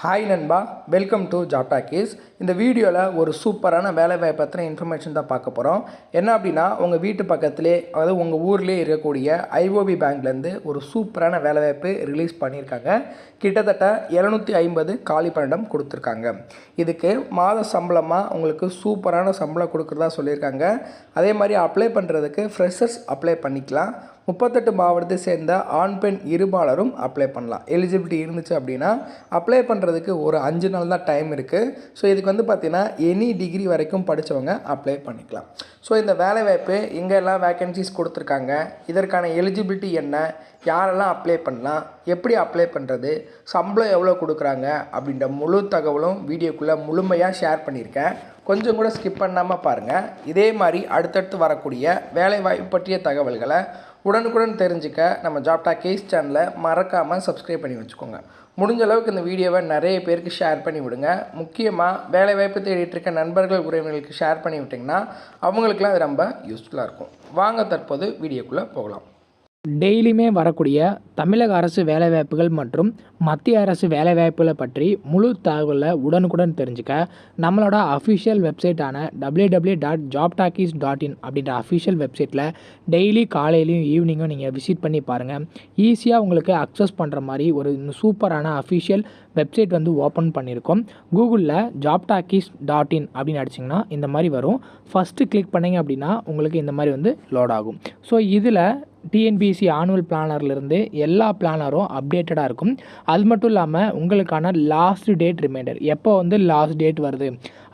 Hi நண்பா, welcome to job talkies. இந்த வீடியோவில் ஒரு சூப்பரான வேலைவாய்ப்பு பற்றின இன்ஃபர்மேஷன் தான் பார்க்க போகிறோம். என்ன அப்படின்னா, உங்கள் வீட்டு பக்கத்துலேயே, அதாவது உங்கள் ஊர்லேயே இருக்கக்கூடிய ஐஓபி பேங்க்லேருந்து ஒரு சூப்பரான வேலைவாய்ப்பு ரிலீஸ் பண்ணியிருக்காங்க. கிட்டத்தட்ட 750 காலி பணியிடம் கொடுத்துருக்காங்க. இதுக்கு மாத சம்பளமாக உங்களுக்கு சூப்பரான சம்பளம் கொடுக்குறதா சொல்லியிருக்காங்க. அதே மாதிரி அப்ளை பண்ணுறதுக்கு ஃப்ரெஷர்ஸ் அப்ளை பண்ணிக்கலாம். 38 மாவட்டத்தை சேர்ந்த ஆண் பெண் இருபாலரும் அப்ளை பண்ணலாம். எலிஜிபிலிட்டி இருந்துச்சு அப்படின்னா அப்ளை பண்ணுறதுக்கு ஒரு 5 நாள் தான் டைம் இருக்குது. ஸோ இதுக்கு பார்த்திங்கன்னா எனி டிகிரி வரைக்கும் படித்தவங்க அப்ளை பண்ணிக்கலாம். ஸோ இந்த வேலைவாய்ப்பு எங்கெல்லாம் வேக்கன்சிஸ் கொடுத்துருக்காங்க, இதற்கான எலிஜிபிலிட்டி என்ன, யாரெல்லாம் அப்ளை பண்ணலாம், எப்படி அப்ளை பண்ணுறது, சம்பளம் எவ்வளோ கொடுக்குறாங்க அப்படின்ற முழு தகவலும் வீடியோக்குள்ளே முழுமையாக ஷேர் பண்ணியிருக்கேன். கொஞ்சம் கூட ஸ்கிப் பண்ணாமல் பாருங்கள். இதே மாதிரி அடுத்தடுத்து வரக்கூடிய வேலைவாய்ப்பு பற்றிய தகவல்களை உடனுக்குடன் தெரிஞ்சுக்க நம்ம ஜாப் டாக்கீஸ் சேனலை மறக்காமல் சப்ஸ்கிரைப் பண்ணி வச்சுக்கோங்க. முடிஞ்ச அளவுக்கு இந்த வீடியோவை நிறைய பேருக்கு ஷேர் பண்ணி விடுங்க. முக்கியமாக வேலைவாய்ப்பு தேடிட்டு இருக்க நண்பர்கள் உறவினர்களுக்கு ஷேர் பண்ணி விட்டிங்கன்னா அவங்களுக்குலாம் அது ரொம்ப யூஸ்ஃபுல்லாக இருக்கும். வாங்க தற்போது வீடியோக்குள்ளே போகலாம். டெய்லியுமே வரக்கூடிய தமிழக அரசு வேலைவாய்ப்புகள் மற்றும் மத்திய அரசு வேலைவாய்ப்புகளை பற்றி முழு தகவலை உடனுக்குடன் தெரிஞ்சுக்க நம்மளோட அஃபிஷியல் வெப்சைட்டான www.jobtalkies.in அப்படின்ற அஃபிஷியல் வெப்சைட்டில் டெய்லி காலையிலையும் ஈவினிங்கும் நீங்கள் விசிட் பண்ணி பாருங்கள். ஈஸியாக உங்களுக்கு அக்சஸ் பண்ணுற மாதிரி ஒரு சூப்பரான அஃபிஷியல் வெப்சைட் ஓப்பன் பண்ணியிருக்கோம். கூகுளில் jobtalkies.in அப்படின்னு அடிச்சிங்கன்னா இந்த மாதிரி வரும். ஃபஸ்ட்டு கிளிக் பண்ணிங்க அப்படின்னா உங்களுக்கு இந்த மாதிரி லோட் ஆகும். ஸோ இதில் டிஎன்பிஎஸ்சி ஆனுவல் பிளானர்லேருந்து எல்லா பிளானரும் அப்டேட்டடாக இருக்கும். அது மட்டும் இல்லாமல் உங்களுக்கான லாஸ்ட் டேட் ரிமைண்டர், எப்போ லாஸ்ட் டேட் வருது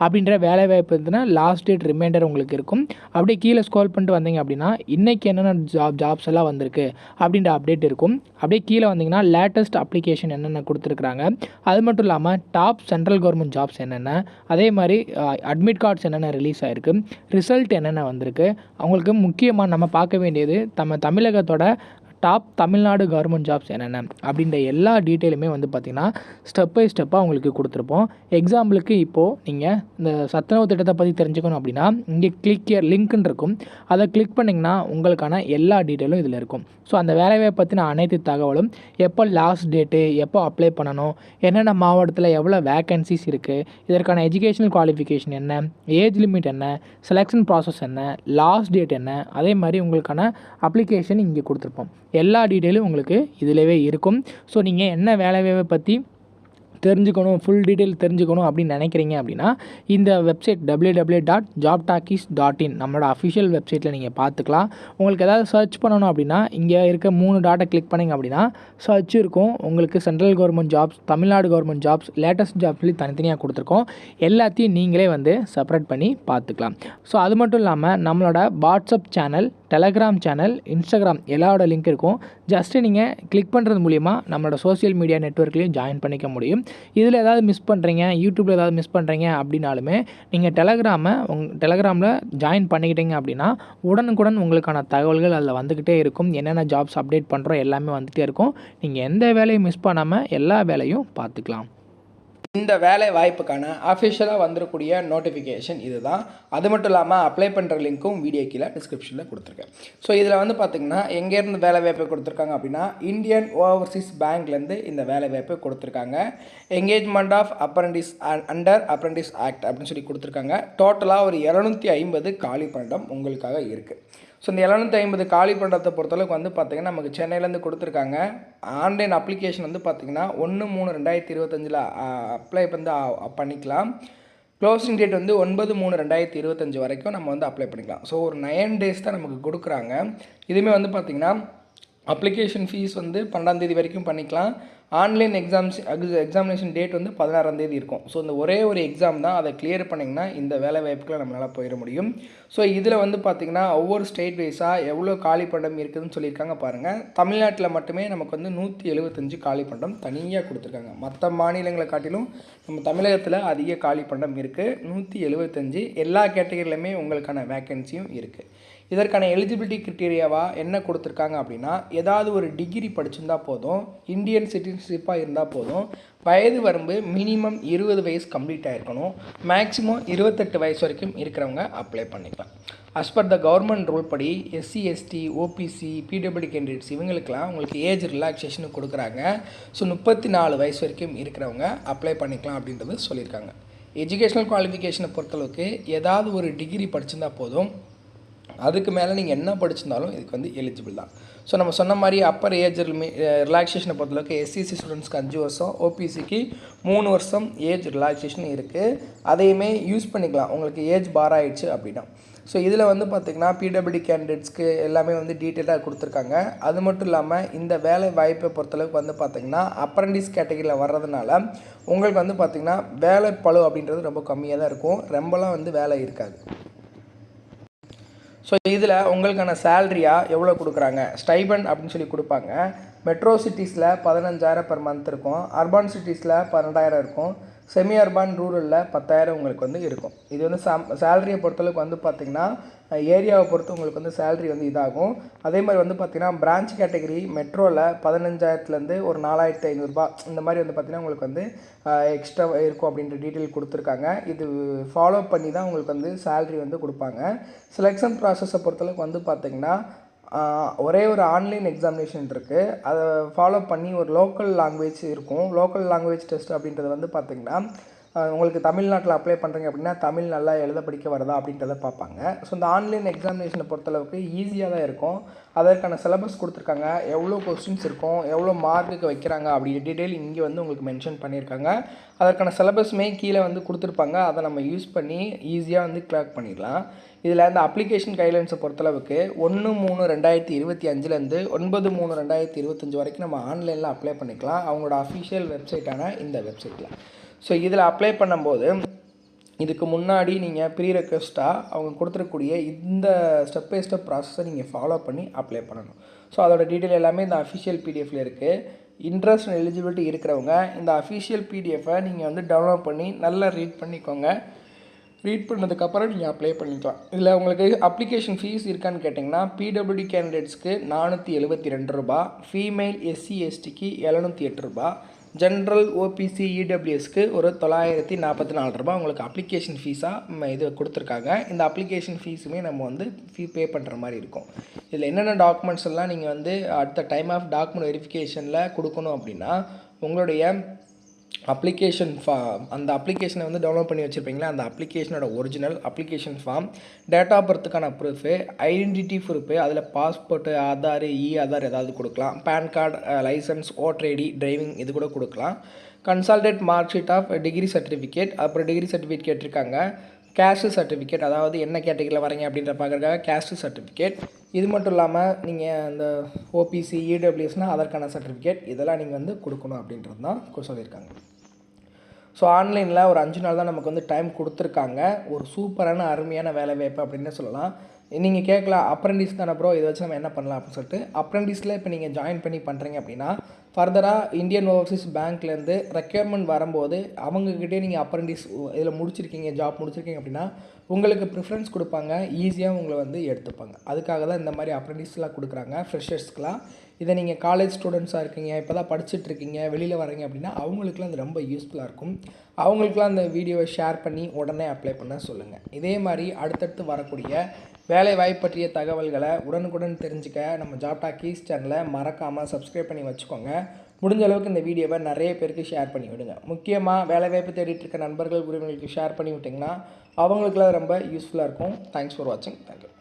அப்படின்ற வேலைவாய்ப்பு இருந்ததுன்னா லாஸ்ட் டேட் ரிமைண்டர் உங்களுக்கு இருக்கும். அப்படியே கீழே ஸ்க்ரோல் பண்ணிட்டு வந்தீங்க அப்படின்னா இன்றைக்கி என்னென்ன ஜாப்ஸ் எல்லாம் வந்திருக்கு அப்படின்ற அப்டேட் இருக்கும். அப்படியே கீழே வந்தீங்கன்னா லேட்டஸ்ட் அப்ளிகேஷன் என்னென்ன கொடுத்துருக்குறாங்க, அது மட்டும் இல்லாமல் டாப் சென்ட்ரல் கவர்மெண்ட் ஜாப்ஸ் என்னென்ன, அதே மாதிரி அட்மிட் கார்ட்ஸ் என்னென்ன ரிலீஸ் ஆகிருக்கு, ரிசல்ட் என்னென்ன வந்திருக்கு. அவங்களுக்கு முக்கியமாக நம்ம பார்க்க வேண்டியது தமிழகத்தோட டாப் தமிழ்நாடு கவர்மெண்ட் ஜாப்ஸ் என்னென்ன அப்படின்ற எல்லா டீட்டெயிலுமே பார்த்திங்கன்னா ஸ்டெப் பை ஸ்டெப்பாக உங்களுக்கு கொடுத்துருப்போம். எக்ஸாம்பிளுக்கு இப்போது நீங்கள் இந்த சத்துணவு திட்டத்தை பற்றி தெரிஞ்சுக்கணும் அப்படின்னா இங்கே கிளிக் ஹியர் லிங்க்னு இருக்கும். அதை கிளிக் பண்ணிங்கன்னா உங்களுக்கான எல்லா டீட்டெயிலும் இதில் இருக்கும். ஸோ அந்த வேலைவாய்ப்பை பற்றின அனைத்து தகவலும், எப்போ லாஸ்ட் டேட்டு, எப்போ அப்ளை பண்ணணும், என்னென்ன மாவட்டத்தில் எவ்வளோ வேக்கன்சிஸ் இருக்குது, இதற்கான எஜுகேஷனல் குவாலிஃபிகேஷன் என்ன, ஏஜ் லிமிட் என்ன, செலெக்ஷன் ப்ராசஸ் என்ன, லாஸ்ட் டேட் என்ன, அதே மாதிரி உங்களுக்கான அப்ளிகேஷன் இங்கே கொடுத்துருப்போம். எல்லா டீட்டெயிலும் உங்களுக்கு இதிலவே இருக்கும். ஸோ நீங்கள் என்ன வேலைவாய்ப்பை பற்றி தெரிஞ்சுக்கணும், ஃபுல் டீட்டெயில் தெரிஞ்சுக்கணும் அப்படின்னு நினைக்கிறீங்க அப்படின்னா இந்த வெப்சைட் www.jobtalkies.in நம்மளோட அஃபிஷியல் வெப்சைட்டில் நீங்கள் பார்த்துக்கலாம். உங்களுக்கு ஏதாவது சர்ச் பண்ணணும் அப்படின்னா இங்கே இருக்க 3 டாட்டை கிளிக் பண்ணிங்க அப்படின்னா சர்ச் இருக்கும். உங்களுக்கு central government jobs, Tamil Nadu government jobs, latest jobs சொல்லி தனித்தனியாக கொடுத்துருக்கோம். எல்லாத்தையும் நீங்களே செப்பரேட் பண்ணி பார்த்துக்கலாம். ஸோ அது மட்டும் இல்லாமல் நம்மளோட WhatsApp channel, Telegram channel, Instagram எல்லாரோட லிங்க் இருக்கும். ஜஸ்ட்டு நீங்கள் கிளிக் பண்ணுறது மூலிமா நம்மளோட சோஷியல் மீடியா நெட்வொர்க்லேயும் ஜாயின் பண்ணிக்க முடியும். இதில் ஏதாவது மிஸ் பண்ணுறீங்க, யூடியூப்பில் ஏதாவது மிஸ் பண்ணுறீங்க அப்படின்னாலுமே நீங்கள் டெலகிராமில் ஜாயின் பண்ணிக்கிட்டீங்க அப்படின்னா உடனுக்குடன் உங்களுக்கான தகவல்கள் அதில் வந்துக்கிட்டே இருக்கும். என்னென்ன ஜாப்ஸ் அப்டேட் பண்ணுறோம் எல்லாமே வந்துகிட்டே இருக்கும். நீங்கள் எந்த வேலையும் மிஸ் பண்ணாமல் எல்லா வேலையும் பார்த்துக்கலாம். இந்த வேலை வாய்ப்புக்கான அஃபிஷியலாக வந்துடக்கூடிய நோட்டிஃபிகேஷன் இது தான். அது மட்டும் இல்லாமல் அப்ளை பண்ணுற லிங்க்கும் வீடியோ கீழே டிஸ்கிரிப்ஷனில் கொடுத்துருக்கேன். ஸோ இதில் பார்த்திங்கன்னா எங்கேருந்து வேலை வாய்ப்பு கொடுத்துருக்காங்க அப்படின்னா இந்தியன் ஓவர்சீஸ் பேங்க்லேருந்து இந்த வேலை வாய்ப்பு கொடுத்துருக்காங்க. Engagement of apprentice under apprentice act அப்படின்னு சொல்லி கொடுத்துருக்காங்க. டோட்டலாக ஒரு 750 காலி பணியிடம் உங்களுக்காக இருக்குது. ஸோ இந்த 750 காலி பணியிடத்தை பொறுத்தளவுக்கு பார்த்திங்கன்னா நமக்கு சென்னையிலேருந்து கொடுத்துருக்காங்க. ஆன்லைன் அப்ளிகேஷன் பார்த்திங்கன்னா 1/3/2025 அப்ளை பண்ணிக்கலாம். க்ளோசிங் டேட் 9/3/2025 வரைக்கும் நம்ம அப்ளை பண்ணிக்கலாம். ஸோ ஒரு 9 டேஸ் தான் நமக்கு கொடுக்குறாங்க. இதுவுமே பார்த்திங்கன்னா அப்ளிகேஷன் ஃபீஸ் 12ஆம் தேதி வரைக்கும் பண்ணிக்கலாம். ஆன்லைன் எக்ஸாமினேஷன் டேட் 16ஆம் தேதி இருக்கும். ஸோ இந்த ஒரே ஒரு எக்ஸாம் தான், அதை கிளியர் பண்ணிங்கன்னா இந்த வேலை வாய்ப்புகளை நம்மளால் போயிட முடியும். ஸோ இதில் பார்த்திங்கன்னா ஒவ்வொரு ஸ்டேட் வைஸாக எவ்வளோ காலி பணியிடம் இருக்குதுன்னு சொல்லியிருக்காங்க பாருங்கள். தமிழ்நாட்டில் மட்டுமே நமக்கு 175 காலி பணியிடம் தனியாக கொடுத்துருக்காங்க. மற்ற மாநிலங்களை காட்டிலும் நம்ம தமிழகத்தில் அதிக காலி பணியிடம் இருக்குது, 175. எல்லா கேட்டகரியிலுமே உங்களுக்கான வேக்கன்சியும் இருக்குது. இதற்கான எலிஜிபிலிட்டி கிரிட்டீரியாவாக என்ன கொடுத்துருக்காங்க அப்படின்னா, ஏதாவது ஒரு டிகிரி படிச்சிருந்தா போதும், இந்தியன் சிட்டிசன்ஷிப்பாக இருந்தால் போதும், வயது வரம்பு மினிமம் 20 வயசு கம்ப்ளீட் ஆகிருக்கணும், மேக்ஸிமம் 28 வயசு வரைக்கும் இருக்கிறவங்க அப்ளை பண்ணிக்கலாம். As per the government rule படி SC ST OBC PWD candidates இவங்களுக்கெல்லாம் உங்களுக்கு ஏஜ் ரிலாக்ஸேஷன் கொடுக்குறாங்க. ஸோ 34 வயசு வரைக்கும் இருக்கிறவங்க அப்ளை பண்ணிக்கலாம் அப்படின்றது சொல்லியிருக்காங்க. எஜுகேஷ்னல் குவாலிஃபிகேஷனை பொறுத்தளவுக்கு ஏதாவது ஒரு டிகிரி படிச்சிருந்தா போதும், அதுக்கு மேலே நீங்கள் என்ன படிச்சிருந்தாலும் இதுக்கு வந்து எலிஜிபிள் தான். ஸோ நம்ம சொன்ன மாதிரி அப்பர் ஏஜ் ரிலாக்ஸேஷனை பொறுத்தளவுக்கு எஸ்சிஎஸ்சி ஸ்டூடெண்ட்ஸ்க்கு 5 வருஷம், ஓபிசிக்கு 3 வருஷம் ஏஜ் ரிலாக்ஸேஷன் இருக்குது. அதையுமே யூஸ் பண்ணிக்கலாம் உங்களுக்கு ஏஜ் பார் ஆகிடுச்சு அப்படின்னா. ஸோ இதில் வந்து பார்த்திங்கன்னா பிடபிள்யூ கேண்டிடேட்ஸ்க்கு எல்லாமே வந்து டீட்டெயிலாக கொடுத்துருக்காங்க. அது மட்டும் இல்லாமல் இந்த வேலை வாய்ப்பை பொறுத்தளவுக்கு வந்து பார்த்திங்கன்னா அப்ரண்டிஸ் கேட்டகரியில் வர்றதுனால உங்களுக்கு வந்து பார்த்திங்கன்னா வேலை பளு அப்படின்றது ரொம்ப கம்மியாக தான் இருக்கும், ரொம்பலாம் வந்து வேலை இருக்காது. ஸோ இதில் உங்களுக்கான சேலரியாக எவ்வளோ கொடுக்குறாங்க, ஸ்டைபண்ட் அப்படின்னு சொல்லி கொடுப்பாங்க. மெட்ரோ சிட்டிஸில் 15,000 பெர் மந்த் இருக்கும், அர்பான் சிட்டிஸில் 12,000 இருக்கும், செமி அர்பான் ரூரலில் 10,000 உங்களுக்கு வந்து இருக்கும். இது வந்து சேலரியை பொறுத்தளவுக்கு வந்து பார்த்திங்கன்னா ஏரியாவை பொறுத்து உங்களுக்கு வந்து சேலரி வந்து இதாகும். அதே மாதிரி வந்து பார்த்திங்கன்னா பிரான்ச் கேட்டகரி மெட்ரோவில் 15,000லேருந்து ஒரு 4,500 ரூபாய் இந்த மாதிரி வந்து பார்த்திங்கன்னா உங்களுக்கு வந்து எக்ஸ்ட்ரா இருக்கும் அப்படின்ற டீட்டெயில் கொடுத்துருக்காங்க. இது ஃபாலோ பண்ணி தான் உங்களுக்கு வந்து சேலரி வந்து கொடுப்பாங்க. செலெக்ஷன் ப்ராசஸை பொறுத்தளவுக்கு வந்து பார்த்திங்கன்னா ஒரே ஒரு ஆன்லைன் எக்ஸாமினேஷன் இருக்குது, அதை ஃபாலோ பண்ணி ஒரு லோக்கல் லாங்குவேஜ் இருக்கும். லோக்கல் லாங்குவேஜ் டெஸ்ட் அப்படின்றது வந்து பார்த்திங்கன்னா உங்களுக்கு தமிழ்நாட்டில் அப்ளை பண்ணுறீங்க அப்படின்னா தமிழ் நல்லா எழுத படிக்க வருதா அப்படின்றத பார்ப்பாங்க. ஸோ இந்த ஆன்லைன் எக்ஸாமினேஷனை பொறுத்தளவுக்கு ஈஸியாக தான் இருக்கும். அதற்கான சிலபஸ் கொடுத்துருக்காங்க, எவ்வளோ கொஸ்டின்ஸ் இருக்கும், எவ்வளோ மார்க்குக்கு வைக்கிறாங்க அப்படிங்கிற டீட்டெயில் இங்கே வந்து உங்களுக்கு மென்ஷன் பண்ணியிருக்காங்க. அதற்கான சிலபஸுமே கீழே வந்து கொடுத்துருப்பாங்க, அதை நம்ம யூஸ் பண்ணி ஈஸியாக வந்து கிராக் பண்ணிடலாம். இதில் இந்த அப்ளிகேஷன் கைட்லைன்ஸை பொறுத்தளவுக்கு 1/3/2025லேருந்து 9/3/2025 வரைக்கும் நம்ம ஆன்லைனில் அப்ளை பண்ணிக்கலாம், அவங்களோட அஃபிஷியல் வெப்சைட்டான இந்த வெப்சைட்டில். ஸோ இதில் அப்ளை பண்ணும்போது இதுக்கு முன்னாடி நீங்கள் ப்ரீ ரெக்வெஸ்ட்டாக அவங்க கொடுத்துருக்கூடிய இந்த ஸ்டெப் பை ஸ்டெப் ப்ராசஸை நீங்கள் ஃபாலோ பண்ணி அப்ளை பண்ணணும். ஸோ அதோட டீட்டெயில் எல்லாமே இந்த அஃபிஷியல் பிடிஎஃப்ல இருக்குது. இன்ட்ரெஸ்ட் அண்ட் எலிஜிபிலிட்டி இருக்கிறவங்க இந்த அஃபிஷியல் பிடிஎஃபை நீங்கள் வந்து டவுன்லோட் பண்ணி நல்லா ரீட் பண்ணிக்கோங்க. ரீட் பண்ணதுக்கப்புறம் நீங்கள் அப்ளை பண்ணிக்கலாம். இதில் உங்களுக்கு அப்ளிகேஷன் ஃபீஸ் இருக்கான்னு கேட்டிங்கன்னா பிடபிள்யூடி கேண்டிடேட்ஸ்க்கு 472 ரூபா, ஃபீமேல் எஸ்சி எஸ்டிக்கு 708 ரூபா, ஜென்ரல் ஓபிசி இடபிள்யூஎஸ்க்கு ஒரு 944 ரூபா உங்களுக்கு அப்ளிகேஷன் ஃபீஸாக இது கொடுத்துருக்காங்க. இந்த அப்ளிகேஷன் ஃபீஸுமே நம்ம வந்து பே பண்ணுற மாதிரி இருக்கும். இதில் என்னென்ன டாக்குமெண்ட்ஸ் எல்லாம் நீங்கள் வந்து அடுத்த டைம் ஆஃப் டாக்குமெண்ட் வெரிஃபிகேஷனில் கொடுக்கணும் அப்படின்னா உங்களுடைய அப்ளிகேஷன் அந்த அப்ளிகேஷனை வந்து டவுன்லோட் பண்ணி வச்சுருப்பீங்களா, அந்த அப்ளிகேஷனோட original application form, date of பர்த்துக்கான ப்ரூஃபு, ஐடென்டிட்டி ப்ரூஃபு, அதில் பாஸ்போர்ட்டு, ஆதார், ஆதார் ஏதாவது கொடுக்கலாம், PAN card, licence, voter ID, driving இது கூட கொடுக்கலாம், consolidated mark sheet of degree certificate, அப்புறம் டிகிரி சர்டிஃபிகேட் கேட்டிருக்காங்க, கேஸ்ட் சர்டிஃபிகேட், அதாவது என்ன கேட்டகரியில் வரீங்க அப்படின்ற பார்க்குறதுக்காக கேஸ்ட் சர்டிஃபிகேட், இது மட்டும் இல்லாமல் நீங்கள் அந்த ஓபிசி இடபிள்யூஎஸ்னால் அதற்கான சர்டிஃபிகேட் இதெல்லாம் நீங்கள் வந்து கொடுக்கணும் அப்படின்றது தான் சொல்லியிருக்காங்க. ஸோ ஆன்லைனில் ஒரு 5 நாள் தான் நமக்கு வந்து டைம் கொடுத்துருக்காங்க. ஒரு சூப்பரான அருமையான வேலை வாய்ப்பு அப்படின்னு சொல்லலாம். நீங்கள் கேட்கலாம் அப்ரெண்டிஸ் தானே ப்ரோ, இதை வச்சு நம்ம என்ன பண்ணலாம் அப்படின்னு சொல்லிட்டு. அப்ரெண்டிஸில் இப்போ நீங்கள் ஜாயின் பண்ணி பண்ணுறீங்க அப்படின்னா ஃபர்தராக இந்தியன் ஓவர்சீஸ் பேங்க்லேருந்து ரெக்யர்மெண்ட் வரும்போது அவங்கக்கிட்டே நீங்கள் அப்ரெண்டிஸ் இதில் முடிச்சிருக்கீங்க, ஜாப் முடிச்சிருக்கீங்க அப்படின்னா உங்களுக்கு ப்ரிஃபரன்ஸ் கொடுப்பாங்க, ஈஸியாக உங்களை வந்து எடுத்துப்பாங்க. அதுக்காக தான் இந்த மாதிரி அப்ரெண்டிஸ்லாம் கொடுக்குறாங்க ஃப்ரெஷர்ஸ்க்கெலாம். இதை நீங்கள் காலேஜ் ஸ்டூடெண்ட்ஸாக இருக்கீங்க, இப்போ தான் படிச்சுட்ருக்கீங்க, வெளியில் வரீங்க அப்படின்னா அவங்களுக்குலாம் அது ரொம்ப யூஸ்ஃபுல்லாக இருக்கும். அவங்களுக்குலாம் அந்த வீடியோவை ஷேர் பண்ணி உடனே அப்ளை பண்ண சொல்லுங்கள். இதே மாதிரி அடுத்தடுத்து வரக்கூடிய வேலை வாய்ப்பு பற்றிய தகவல்களை உடனுக்குடன் தெரிஞ்சுக்க நம்ம ஜாப் டாக்கீஸ் சேனலை மறக்காமல் சப்ஸ்கிரைப் பண்ணி வச்சுக்கோங்க. முடிஞ்ச அளவுக்கு இந்த வீடியோவை நிறைய பேருக்கு ஷேர் பண்ணி விடுங்க. முக்கியமாக வேலைவாய்ப்பு தேடிட்டு இருக்க நண்பர்கள் உறவினர்களுக்கு ஷேர் பண்ணி விட்டிங்கன்னா அவங்களுக்குலாம் ரொம்ப யூஸ்ஃபுல்லாக இருக்கும். தேங்க்ஸ் ஃபார் வாட்சிங். தேங்க்யூ.